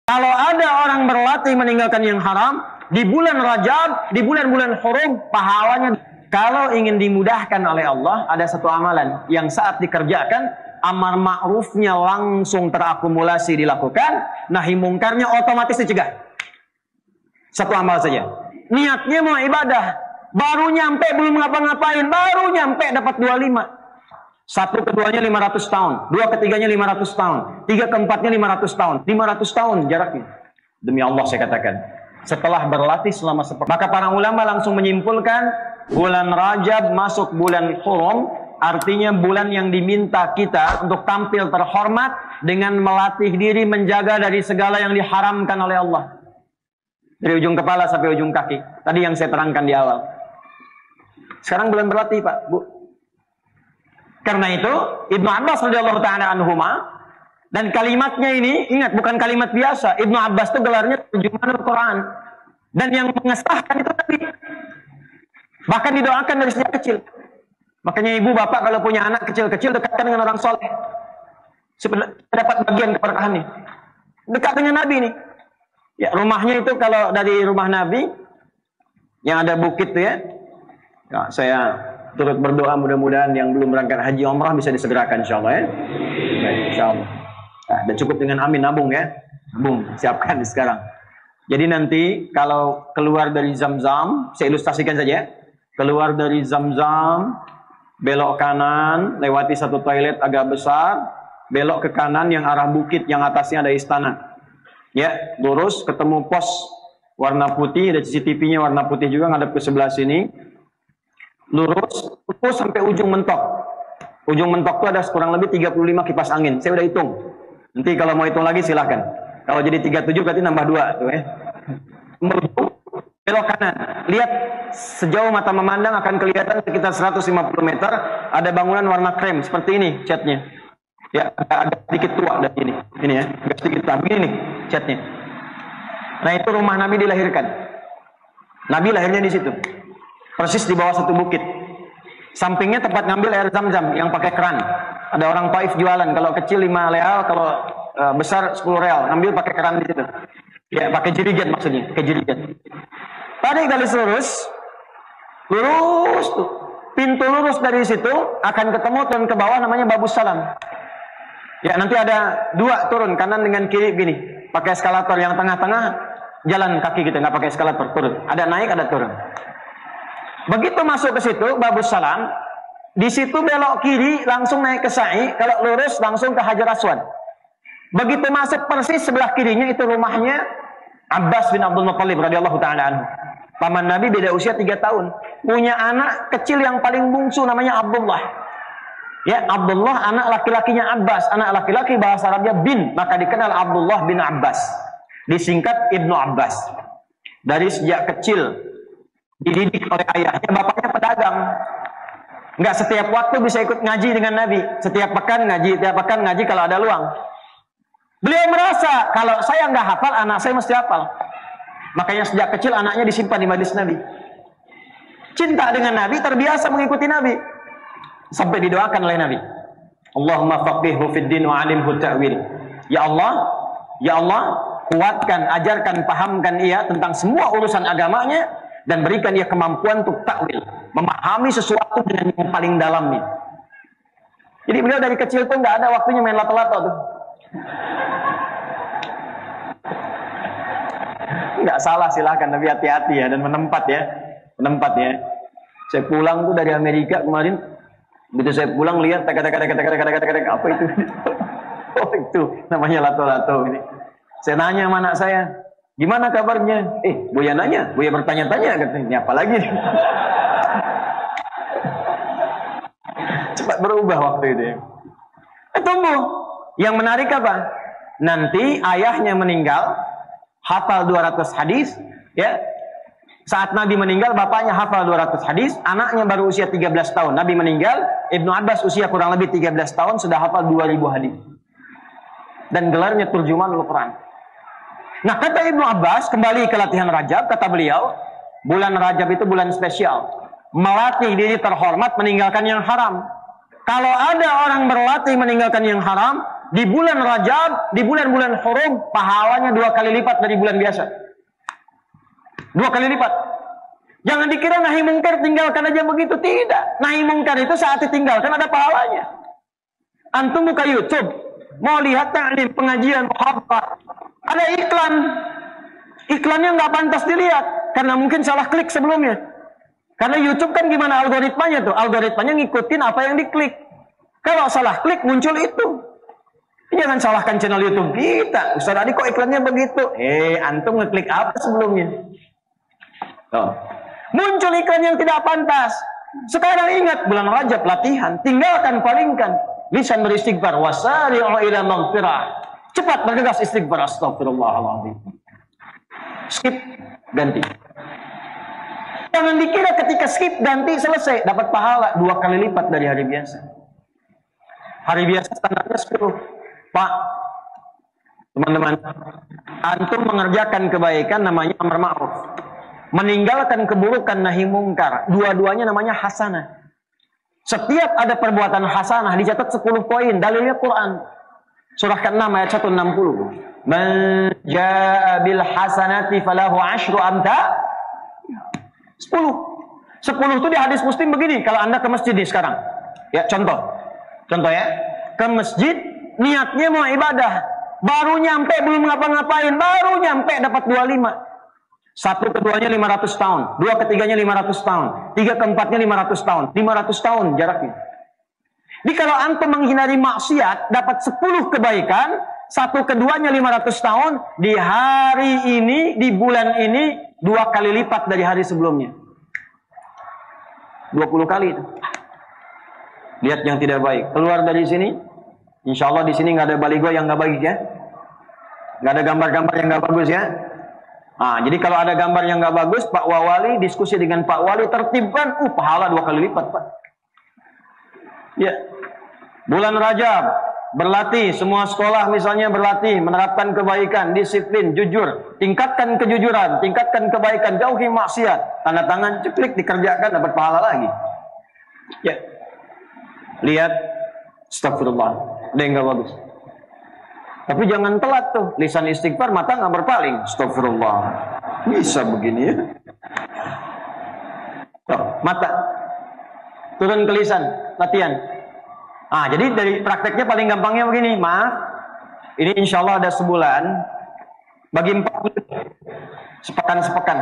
Kalau ada orang berlatih meninggalkan yang haram di bulan Rajab, di bulan-bulan hurum, pahalanya. Kalau ingin dimudahkan oleh Allah, ada satu amalan yang saat dikerjakan, amar ma'rufnya langsung terakumulasi dilakukan, nahi mungkarnya otomatis dicegah. Satu amal saja. Niatnya mau ibadah, baru nyampe belum ngapa-ngapain, baru nyampe dapat 25. Satu keduanya 500 tahun, dua ketiganya 500 tahun, tiga keempatnya 500 tahun, 500 tahun jaraknya. Demi Allah saya katakan, setelah berlatih selama sepekan, maka para ulama langsung menyimpulkan bulan Rajab masuk bulan hurum, artinya bulan yang diminta kita untuk tampil terhormat dengan melatih diri menjaga dari segala yang diharamkan oleh Allah. Dari ujung kepala sampai ujung kaki. Tadi yang saya terangkan di awal. Sekarang bulan berlatih Pak, Bu. Karena itu Ibnu Abbas radhiyallahu ta'ala anhuma, dan kalimatnya ini ingat bukan kalimat biasa. Ibnu Abbas itu gelarnya terjemahan Al-Quran, dan yang mengesahkan itu Nabi. Bahkan didoakan dari sejak kecil. Makanya ibu bapak kalau punya anak kecil-kecil dekatkan dengan orang soleh, supaya dapat bagian keberkahan nih. Dekat dengan Nabi nih. Ya, rumahnya itu kalau dari rumah Nabi yang ada bukit tuh ya. Ya, saya turut berdoa mudah-mudahan yang belum berangkat haji umrah bisa disegerakan insyaallah ya. Baik, insyaallah. Nah, dan cukup dengan amin nabung ya. Nabung, siapkan sekarang. Jadi nanti kalau keluar dari Zam-Zam, saya ilustrasikan saja. Keluar dari Zam-Zam, belok kanan, lewati satu toilet agak besar, belok ke kanan yang arah bukit yang atasnya ada istana. Ya, lurus ketemu pos warna putih, ada CCTV-nya warna putih juga ngadep ke sebelah sini. Lurus sampai ujung mentok. Ujung mentok itu ada kurang lebih 35 kipas angin. Saya udah hitung. Nanti kalau mau hitung lagi silahkan. Kalau jadi 37 berarti nambah 2 tuh ya. Belok kanan. Lihat sejauh mata memandang akan kelihatan sekitar 150 meter ada bangunan warna krem seperti ini catnya. Ya, agak sedikit tua dari ini. Ini ya, agak sedikit tua. Begini nih catnya. Nah, itu rumah Nabi dilahirkan. Nabi lahirnya di situ. Persis di bawah satu bukit. Sampingnya tempat ngambil air Zam-Zam yang pakai keran. Ada orang Taif jualan. Kalau kecil 5 real, kalau besar 10 real. Ngambil pakai keran di situ. Ya, pakai jirigen maksudnya. Pakai jirigen. Tadi garis lurus. Lurus tuh. Pintu lurus dari situ akan ketemu turun ke bawah namanya Babus Salam. Ya, nanti ada 2 turun kanan dengan kiri gini. Pakai eskalator yang tengah-tengah jalan kaki gitu, nggak pakai eskalator turun. Ada naik, ada turun. Begitu masuk ke situ, Babus Salam, di situ belok kiri langsung naik ke Sa'i, kalau lurus langsung ke Hajar Aswad. Begitu masuk persis sebelah kirinya itu rumahnya Abbas bin Abdul Muttalib radhiyallahu taala anhu. Paman Nabi beda usia 3 tahun. Punya anak kecil yang paling bungsu namanya Abdullah. Ya, Abdullah anak laki-lakinya Abbas, anak laki-laki bahasa Arabnya bin, maka dikenal Abdullah bin Abbas. Disingkat Ibnu Abbas. Dari sejak kecil dididik oleh ayahnya, bapaknya pedagang. Nggak setiap waktu bisa ikut ngaji dengan Nabi. Setiap pekan ngaji kalau ada luang. Beliau merasa kalau saya nggak hafal, anak saya mesti hafal. Makanya sejak kecil anaknya disimpan di majlis Nabi. Cinta dengan Nabi, terbiasa mengikuti Nabi. Sampai didoakan oleh Nabi. Allahumma faqihhu fid din wa 'alimhu ta'wil. Ya Allah, kuatkan, ajarkan, pahamkan ia tentang semua urusan agamanya, dan berikan dia kemampuan untuk takwil, memahami sesuatu dengan yang paling dalamnya. Jadi beliau dari kecil tuh nggak ada waktunya main lato-lato tuh. Nggak salah, silahkan, tapi hati-hati ya, dan menempat ya. Saya pulang tuh dari Amerika kemarin, begitu saya pulang lihat apa itu? Oh itu namanya lato-lato ini. Saya nanya sama anak saya, gimana kabarnya? Buya nanya, Buya bertanya-tanya katanya, apa lagi? Cepat berubah waktu itu ya. Tumbuh. Yang menarik apa? Nanti ayahnya meninggal, hafal 200 hadis, ya. Saat Nabi meninggal, bapaknya hafal 200 hadis, anaknya baru usia 13 tahun. Nabi meninggal, Ibnu Abbas usia kurang lebih 13 tahun, sudah hafal 2000 hadis. Dan gelarnya turjuman Al-Quran. Nah, kata Ibnu Abbas, kembali ke latihan Rajab, kata beliau, bulan Rajab itu bulan spesial. Melatih diri terhormat, meninggalkan yang haram. Kalau ada orang berlatih meninggalkan yang haram, di bulan Rajab, di bulan-bulan Hurum, pahalanya 2 kali lipat dari bulan biasa. 2 kali lipat. Jangan dikira nahi mungkar tinggalkan aja begitu, tidak. Nahi mungkar itu saat ditinggalkan ada pahalanya. Antum buka YouTube, mau lihat taklim, pengajian, muhadharah, ada iklan. Iklannya nggak pantas dilihat karena mungkin salah klik sebelumnya. Karena YouTube kan gimana algoritmanya tuh? Algoritmanya ngikutin apa yang diklik. Kalau salah klik muncul itu. Jangan salahkan channel YouTube kita. Ustaz Adi kok iklannya begitu? Antum ngeklik apa sebelumnya? Oh. Muncul iklan yang tidak pantas. Sekarang ingat bulan Rajab latihan, tinggalkan palingkan. Lisan beristighfar, wasari'u ila maghfirah. Cepat bergegas istighfar, astagfirullahaladzim. Skip, ganti. Jangan dikira ketika skip, ganti, selesai. Dapat pahala 2 kali lipat dari hari biasa. Hari biasa standarnya 10. Pak, teman-teman, antum mengerjakan kebaikan namanya amar ma'ruf. Meninggalkan keburukan nahi mungkar. Dua-duanya namanya hasanah. Setiap ada perbuatan hasanah dicatat 10 poin. Dalilnya Quran. Surah ke-6 ayat 160. Man jaa bil hasanati falahu asyru amta. 10 itu di hadis Muslim begini. Kalau Anda ke masjid nih sekarang. Ya, contoh ya. Ke masjid niatnya mau ibadah. Baru nyampe belum ngapa-ngapain, baru nyampe dapat 25. 1 keduanya 500 tahun, 2 ketiganya 500 tahun, 3 keempatnya 500 tahun, 500 tahun jaraknya. Jadi kalau antum menghindari maksiat, dapat 10 kebaikan, 1 keduanya 500 tahun, di hari ini, di bulan ini, 2 kali lipat dari hari sebelumnya. 20 kali itu. Lihat yang tidak baik. Keluar dari sini, insya Allah di sini nggak ada baligo yang nggak baik ya. Nggak ada gambar-gambar yang nggak bagus ya. Jadi kalau ada gambar yang nggak bagus, Pak Wawali diskusi dengan Pak Wali, tertibkan, pahala 2 kali lipat, Pak. Ya, bulan Rajab berlatih, semua sekolah misalnya berlatih, menerapkan kebaikan, disiplin, jujur, tingkatkan kejujuran, tingkatkan kebaikan, jauhi maksiat, tanda tangan, ceklik, dikerjakan, dapat pahala lagi. Ya, lihat, astagfirullah, ada yang nggak bagus. Tapi jangan telat tuh, lisan istighfar, mata nggak berpaling. Astagfirullah. Bisa begini ya. Tuh, mata. Turun ke lisan, latihan. Jadi dari prakteknya paling gampangnya begini. Maaf, ini insya Allah ada sebulan. Bagi 4 sepekan.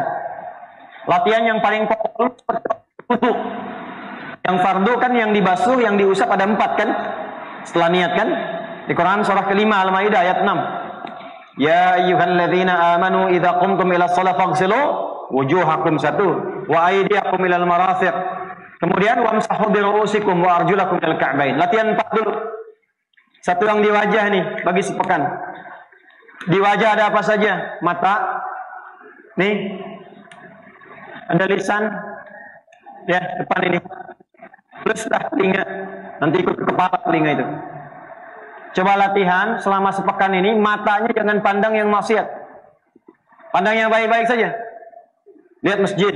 Latihan yang paling pokok seperti wudu. Yang fardu kan yang dibasuh, yang diusap ada 4 kan? Setelah niat kan? Di Quran surah ke-5 Al-Maidah ayat 6. Ya ayyuhalladzina amanu idza qumtum ila shalah faghsilu wujuhakum 1 wa aydiyakum ilal marafiq. Kemudian wamsahu bi ru'usikum wa arjulakum ilal ka'bain. Latihan 4 dulu. 1 yang di wajah nih bagi sepekan. Di wajah ada apa saja? Mata. Nih. Ada lisan. Ya, depan ini. Plus telinga. Nanti ikut ke kepala telinga itu. Coba latihan selama sepekan ini, matanya jangan pandang yang maksiat. Pandang yang baik-baik saja. Lihat masjid.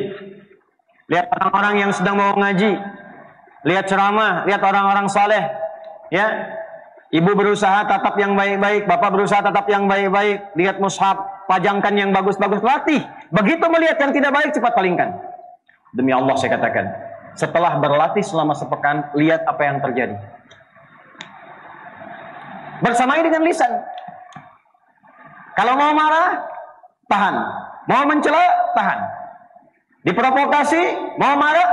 Lihat orang-orang yang sedang mau ngaji. Lihat ceramah, lihat orang-orang saleh. Ya. Ibu berusaha tatap yang baik-baik, bapak berusaha tatap yang baik-baik. Lihat mushaf, pajangkan yang bagus-bagus, latih. Begitu melihat yang tidak baik, cepat palingkan. Demi Allah saya katakan, setelah berlatih selama sepekan, lihat apa yang terjadi. Bersamai dengan lisan. Kalau mau marah, tahan. Mau mencela, tahan. Diprovokasi, mau marah,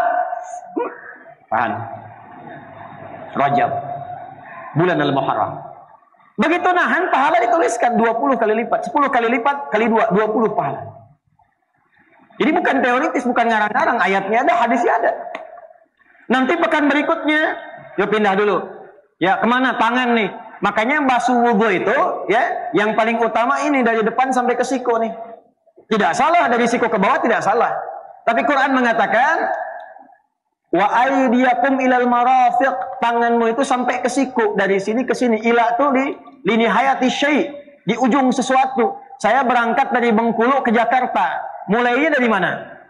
tahan. Rajab, bulan Al-Muharram. Begitu nahan, pahala dituliskan 20 kali lipat. 10 kali lipat, kali 2, 20 pahala. Jadi bukan teoritis, bukan ngarang-ngarang. Ayatnya ada, hadisnya ada. Nanti pekan berikutnya, yuk pindah dulu. Ya, kemana? Tangan nih. Makanya basuh wudhu itu, ya, yang paling utama ini dari depan sampai ke siku nih. Tidak salah dari siku ke bawah, tidak salah. Tapi Quran mengatakan, wa aydiyakum ilal marafiq, tanganmu itu sampai ke siku, dari sini ke sini. Ila tuh di lini hayati syai', di ujung sesuatu. Saya berangkat dari Bengkulu ke Jakarta. Mulainya dari mana?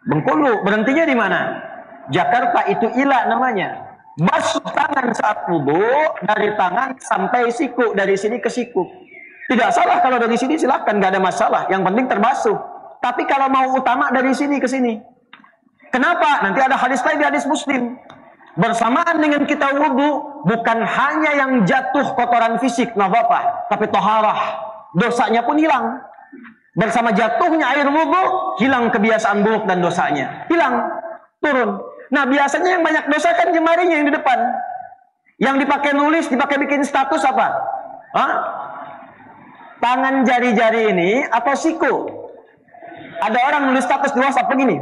Bengkulu. Berhentinya di mana? Jakarta, itu ila namanya. Basuh tangan saat wudu dari tangan sampai siku, dari sini ke siku. Tidak salah kalau dari sini, silahkan, nggak ada masalah. Yang penting terbasuh. Tapi kalau mau utama dari sini ke sini. Kenapa? Nanti ada hadis lain di hadis Muslim. Bersamaan dengan kita wudu, bukan hanya yang jatuh kotoran fisik, nadhafah, tapi toharah. Dosanya pun hilang. Bersama jatuhnya air wudu, hilang kebiasaan buruk dan dosanya. Hilang, turun. Nah, biasanya yang banyak dosa kan jemarinya yang di depan. Yang dipakai nulis, dipakai bikin status apa? Hah? Tangan jari-jari ini atau siku? Ada orang nulis status di WhatsApp begini.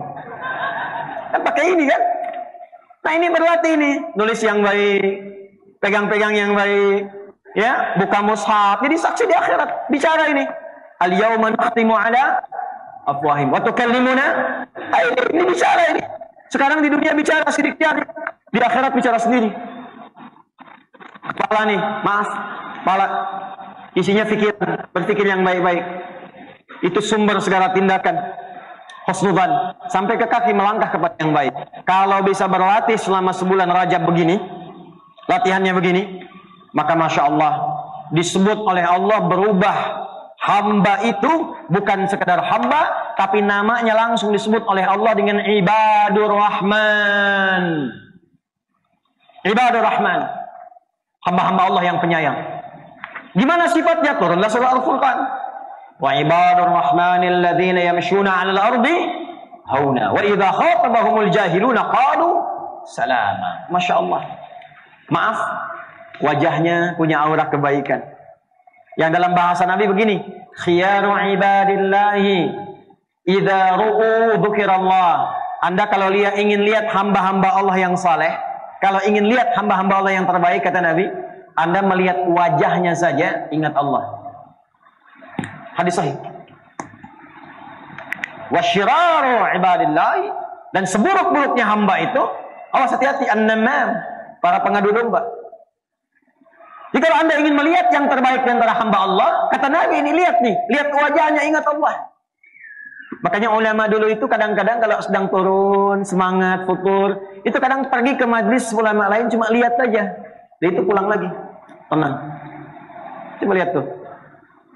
Kan pakai ini kan? Nah, ini berlatih ini. Nulis yang baik, pegang-pegang yang baik, ya, buka mushaf. Jadi saksi di akhirat. Bicara ini. Al-yawma nakhtimu ala afwahim wa tukallimuna aydihim. Ini bicara ini. Sekarang di dunia bicara sidik jari, di akhirat bicara sendiri. Kepala nih, maaf, kepala isinya pikiran, berpikir yang baik-baik. Itu sumber segala tindakan. Husnudzan, sampai ke kaki melangkah kepada yang baik. Kalau bisa berlatih selama sebulan Rajab begini, latihannya begini, maka Masya Allah, disebut oleh Allah berubah. Hamba itu bukan sekedar hamba, tapi namanya langsung disebut oleh Allah dengan Ibadur Rahman. Ibadur Rahman, hamba-hamba Allah yang penyayang. Gimana sifatnya? Turunlah surah Al-Furqan. Wa ibadur rahmanil ladzina yamshuna 'alal ardi hauna wa idza khatabahumul jahiluna qalu salama. Masya Allah. Maaf, wajahnya punya aura kebaikan. Yang dalam bahasa Nabi begini, khiyaru ibadillahi idza ru'u dzikirallah. Anda kalau ingin lihat hamba-hamba Allah yang saleh, kalau ingin lihat hamba-hamba Allah yang terbaik, kata Nabi, Anda melihat wajahnya saja ingat Allah. Hadis sahih. Wasyiraru ibadillahi, dan seburuk-buruknya hamba itu, awas hati-hati, an-namam, para pengadu domba. Jadi kalau Anda ingin melihat yang terbaik di antara hamba Allah, kata Nabi ini, lihat nih, lihat wajahnya, ingat Allah. Makanya ulama dulu itu kadang-kadang kalau sedang turun, semangat, futur, itu kadang pergi ke majlis ulama lain cuma lihat aja. Dia itu pulang lagi, tenang. Coba lihat tuh.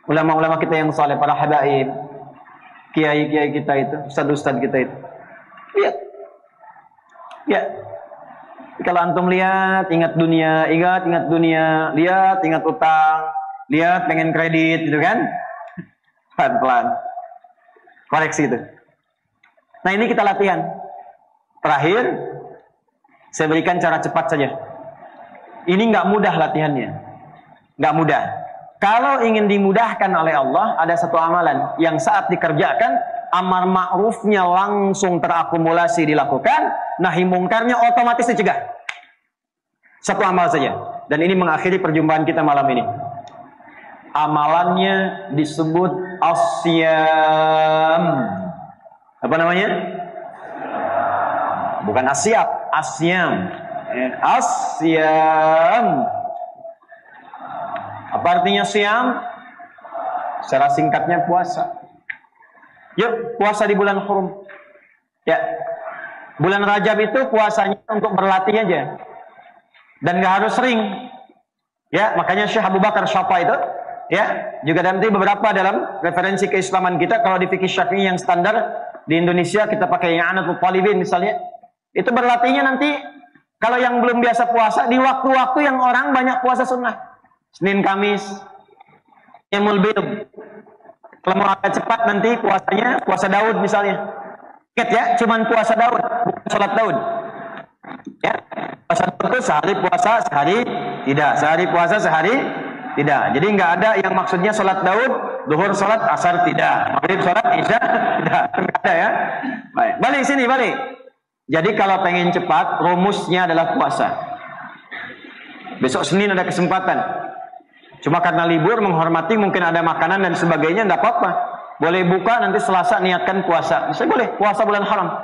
Ulama-ulama kita yang saleh, para habaib, kiai-kiai kita itu, ustaz-ustaz kita itu. Lihat. Ya. Kalau antum lihat, ingat dunia, ingat dunia, lihat, ingat utang, lihat pengen kredit, gitu kan? Pelan-pelan. Koreksi itu. Nah, ini kita latihan. Terakhir, saya berikan cara cepat saja. Ini nggak mudah latihannya. Nggak mudah. Kalau ingin dimudahkan oleh Allah, ada satu amalan yang saat dikerjakan, amar ma'rufnya langsung terakumulasi dilakukan, nahi mungkarnya otomatis dicegah. Satu amal saja. Dan ini mengakhiri perjumpaan kita malam ini. Amalannya disebut asyam. Apa namanya? Bukan asyap, asyam. Asyam. Apa artinya syam? Secara singkatnya puasa. Yuk, puasa di bulan hurum. Ya, bulan Rajab itu puasanya untuk berlatih aja, dan nggak harus sering. Ya, makanya Syekh Abu Bakar Syafa itu, ya, juga nanti beberapa dalam referensi keislaman kita, kalau di fikih Syafi'i yang standar di Indonesia kita pakai I'anatul Talibin misalnya, itu berlatihnya nanti kalau yang belum biasa puasa di waktu-waktu yang orang banyak puasa sunnah, Senin Kamis, Yaumul Bid. Kalau mau agak cepat nanti puasanya puasa Daud misalnya. Ingat ya, cuman puasa Daud, bukan sholat Daud. Ya, puasa Daud itu sehari puasa, sehari tidak. Sehari puasa, sehari tidak. Jadi nggak ada yang maksudnya sholat Daud, duhur sholat, asar tidak. Maghrib sholat, isya tidak. Nggak ada ya. Baik, balik sini, balik. Jadi kalau pengen cepat, rumusnya adalah puasa. Besok Senin ada kesempatan. Cuma karena libur, menghormati, mungkin ada makanan dan sebagainya, tidak apa-apa. Boleh buka, nanti Selasa niatkan puasa. Bisa boleh, puasa bulan haram.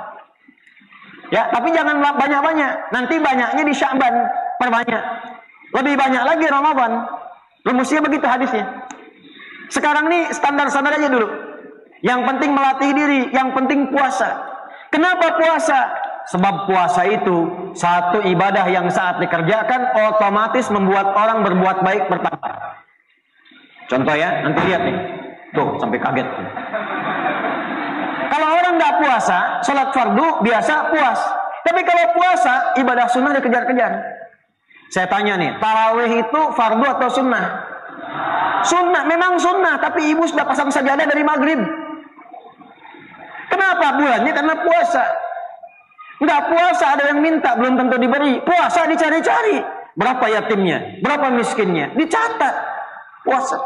Ya, tapi jangan banyak-banyak. Nanti banyaknya di Sya'ban, perbanyak. Lebih banyak lagi Ramadan. Rumusnya begitu hadisnya. Sekarang nih standar-standar aja dulu. Yang penting melatih diri, yang penting puasa. Kenapa puasa? Sebab puasa itu satu ibadah yang saat dikerjakan otomatis membuat orang berbuat baik bertambah. Contoh ya, nanti lihat nih. Tuh, sampai kaget. Kalau orang nggak puasa, sholat fardu biasa puas. Tapi kalau puasa, ibadah sunnah dikejar-kejar. Saya tanya nih, tarawih itu fardu atau sunnah? Sunnah, memang sunnah. Tapi ibu sudah pasang sajadah dari maghrib. Kenapa? Bulannya karena puasa. Nggak puasa ada yang minta, belum tentu diberi. Puasa dicari-cari. Berapa yatimnya? Berapa miskinnya? Dicatat. Puasa.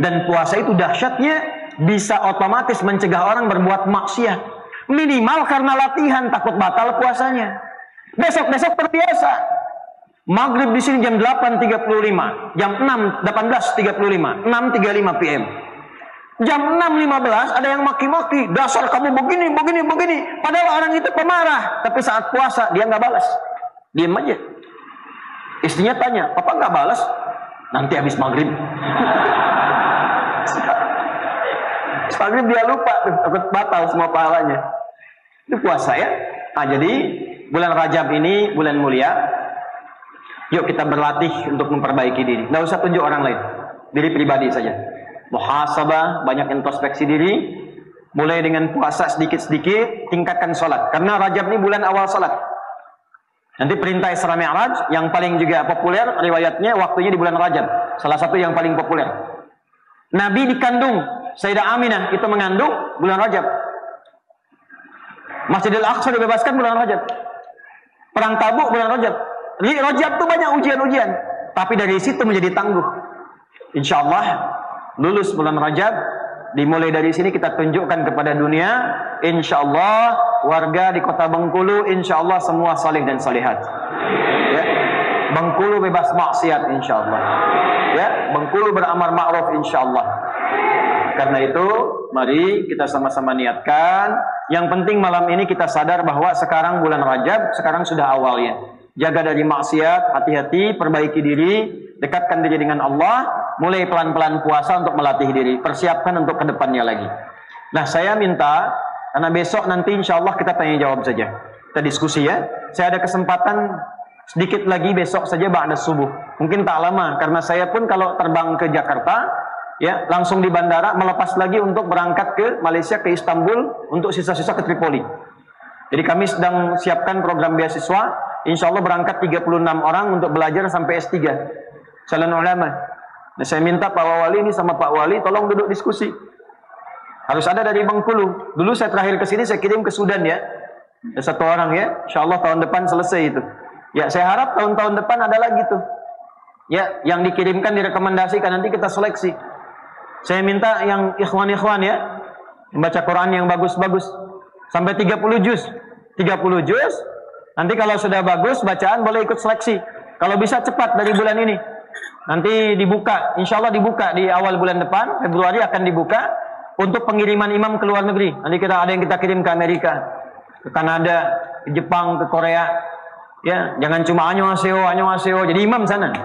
Dan puasa itu dahsyatnya bisa otomatis mencegah orang berbuat maksiat. Minimal karena latihan takut batal puasanya. Besok-besok terbiasa. Maghrib di sini jam 8.35, jam 6 18.35, 6.35 PM. Jam 6.15 ada yang maki-maki, dasar kamu begini. Padahal orang itu pemarah, tapi saat puasa dia nggak balas, diem aja. Istrinya tanya, "Papa nggak balas?" "Nanti habis maghrib." Maghrib dia lupa, takut batal semua pahalanya. Itu puasa ya. Nah, jadi bulan Rajab ini bulan mulia. Yuk kita berlatih untuk memperbaiki diri. Nggak usah tunjuk orang lain, diri pribadi saja. Muhasabah, banyak introspeksi diri. Mulai dengan puasa sedikit-sedikit, tingkatkan sholat. Karena Rajab ini bulan awal sholat. Nanti perintah Isra Mi'raj yang paling juga populer riwayatnya waktunya di bulan Rajab. Salah satu yang paling populer. Nabi dikandung, Sayyidah Aminah itu mengandung bulan Rajab. Masjidil Aqsa dibebaskan bulan Rajab. Perang Tabuk bulan Rajab. Di Rajab itu banyak ujian-ujian, tapi dari situ menjadi tangguh. Insya Allah lulus bulan Rajab, dimulai dari sini kita tunjukkan kepada dunia. Insya Allah warga di kota Bengkulu, insya Allah semua salih dan salihat. Ya. Bengkulu bebas maksiat, insya Allah. Ya, Bengkulu beramar ma'ruf, insya Allah. Karena itu, mari kita sama-sama niatkan. Yang penting malam ini kita sadar bahwa sekarang bulan Rajab, sekarang sudah awalnya. Jaga dari maksiat, hati-hati, perbaiki diri, dekatkan diri dengan Allah, mulai pelan-pelan puasa untuk melatih diri, persiapkan untuk kedepannya lagi. Nah, saya minta, karena besok nanti insya Allah kita tanya jawab saja, kita diskusi ya. Saya ada kesempatan sedikit lagi besok saja ba'da subuh, mungkin tak lama, karena saya pun kalau terbang ke Jakarta, ya langsung di bandara, melepas lagi untuk berangkat ke Malaysia, ke Istanbul, untuk sisa-sisa ke Tripoli. Jadi kami sedang siapkan program beasiswa. Insya Allah berangkat 36 orang untuk belajar sampai S3 calon ulama. Nah, saya minta Pak Wali ini sama Pak Wali tolong duduk diskusi. Harus ada dari Bengkulu. Dulu saya terakhir ke sini saya kirim ke Sudan ya. Ada satu orang ya. Insya Allah tahun depan selesai itu. Ya, saya harap tahun-tahun depan ada lagi tuh. Ya, yang dikirimkan direkomendasikan nanti kita seleksi. Saya minta yang ikhwan-ikhwan ya, membaca Quran yang bagus-bagus sampai 30 juz. 30 juz. Nanti kalau sudah bagus bacaan boleh ikut seleksi. Kalau bisa cepat dari bulan ini. Nanti dibuka, insya Allah dibuka di awal bulan depan, Februari akan dibuka untuk pengiriman imam ke luar negeri. Nanti ada yang kita kirim ke Amerika, ke Kanada, ke Jepang, ke Korea. Ya, jangan cuma annyeonghaseyo, jadi imam sana.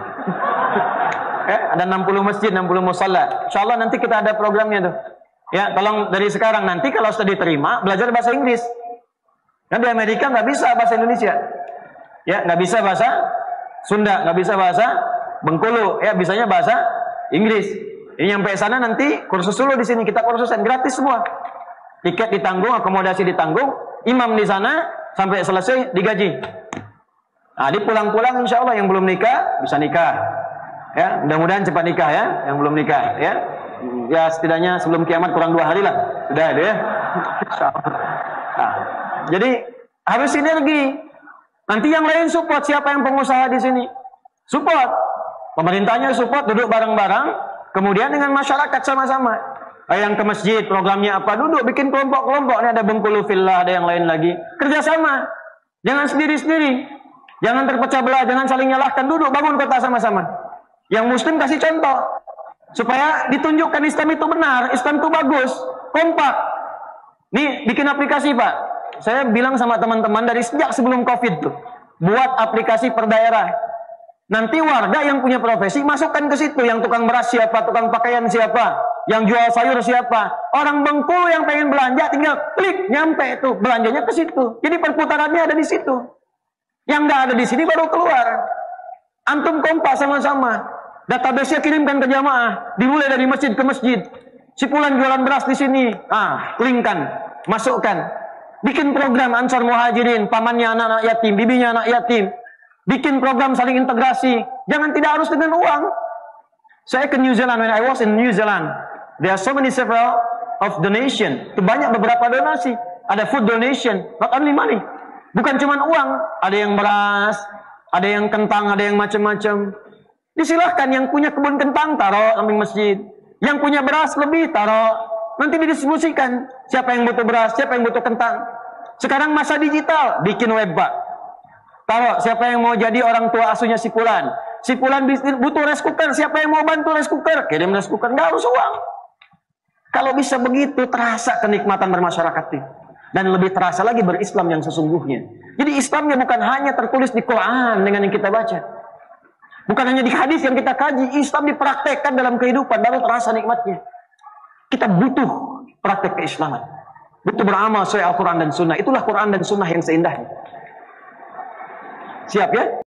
Ada 60 masjid, 60 musalla. Insya Allah nanti kita ada programnya tuh. Ya, tolong dari sekarang nanti kalau sudah diterima belajar bahasa Inggris. Kan di Amerika nggak bisa bahasa Indonesia, ya nggak bisa bahasa Sunda, nggak bisa bahasa Bengkulu, ya bisanya bahasa Inggris. Ini nyampe sana nanti kursus dulu di sini kita kursusan gratis semua, tiket ditanggung, akomodasi ditanggung, imam di sana sampai selesai digaji. Nah, di pulang-pulang insya Allah yang belum nikah bisa nikah, ya mudah-mudahan cepat nikah ya, yang belum nikah ya, ya setidaknya sebelum kiamat kurang 2 hari lah sudah ada ya. Nah, jadi harus sinergi. Nanti yang lain support, siapa yang pengusaha di sini? Support. Pemerintahnya support, duduk bareng-bareng, kemudian dengan masyarakat sama-sama. Yang ke masjid, programnya apa? Duduk, bikin kelompok-kelompok. Ini ada Bengkulu Villa, ada yang lain lagi. Kerjasama. Jangan sendiri-sendiri. Jangan terpecah belah, jangan saling nyalahkan. Duduk, bangun kota sama-sama. Yang muslim kasih contoh. Supaya ditunjukkan Islam itu benar, Islam itu bagus, kompak. Nih, bikin aplikasi Pak. Saya bilang sama teman-teman dari sejak sebelum COVID tuh, buat aplikasi per daerah. Nanti warga yang punya profesi masukkan ke situ, yang tukang beras siapa, tukang pakaian siapa, Yang jual sayur siapa? Orang Bengkulu yang pengen belanja tinggal klik nyampe itu belanjanya ke situ. Jadi perputarannya ada di situ. Yang nggak ada di sini baru keluar. Antum kompak sama-sama. Database-nya kirimkan ke jamaah. Dimulai dari masjid ke masjid. Si fulan jualan beras di sini. Linkkan, masukkan. Bikin program Ansar Muhajirin, pamannya anak-anak yatim, bibinya anak yatim. Bikin program saling integrasi. Jangan tidak harus dengan uang. Saya ke New Zealand when I was in New Zealand. There are so many several of donation. Itu banyak beberapa donasi. Ada food donation, not only money. Bukan cuma uang. Ada yang beras, ada yang kentang, ada yang macam-macam. Disilahkan yang punya kebun kentang taruh samping masjid. Yang punya beras lebih taruh. Nanti didistribusikan. Siapa yang butuh beras, siapa yang butuh kentang. Sekarang masa digital, bikin web pak. Taruh siapa yang mau jadi orang tua asuhnya si fulan. Si fulan butuh rice cooker, siapa yang mau bantu rice cooker? Kirim rice cooker, nggak harus uang. Kalau bisa begitu, terasa kenikmatan bermasyarakat itu. Dan lebih terasa lagi berislam yang sesungguhnya. Jadi Islamnya bukan hanya tertulis di Quran dengan yang kita baca. Bukan hanya di hadis yang kita kaji. Islam dipraktekkan dalam kehidupan, baru terasa nikmatnya. Kita butuh praktek keislaman. Butuh beramal sesuai Al-Quran dan Sunnah. Itulah Quran dan Sunnah yang seindahnya. Siap ya?